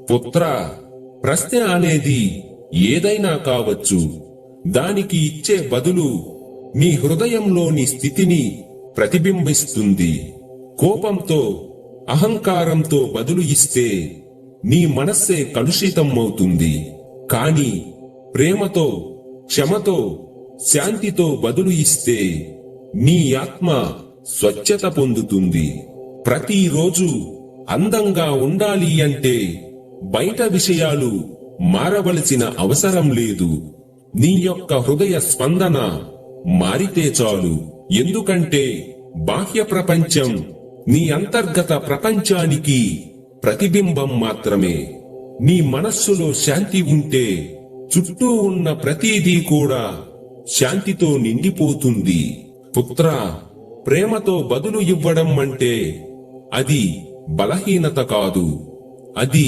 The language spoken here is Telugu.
పుత్రా, ప్రశ్న అనేది ఏదైనా కావచ్చు. దానికి ఇచ్చే బదులు నీ హృదయంలోని స్థితిని ప్రతిబింబిస్తుంది. కోపంతో, అహంకారంతో బదులు ఇస్తే నీ మనస్సే కలుషితం అవుతుంది. కాని ప్రేమతో, క్షమతో, శాంతితో బదులు ఇస్తే నీ ఆత్మ స్వచ్ఛత పొందుతుంది. ప్రతిరోజు అందంగా ఉండాలి అంటే బయట విషయాలు మారవలసిన అవసరం లేదు. నీ యొక్క హృదయ స్పందన మారితే చాలు. ఎందుకంటే బాహ్య ప్రపంచం నీ అంతర్గత ప్రపంచానికి ప్రతిబింబం మాత్రమే. నీ మనస్సులో శాంతి ఉంటే చుట్టూ ఉన్న ప్రతిదీ కూడా శాంతితో నిండిపోతుంది. పుత్రా, ప్రేమతో బదులు ఇవ్వడం అంటే అది బలహీనత కాదు, అది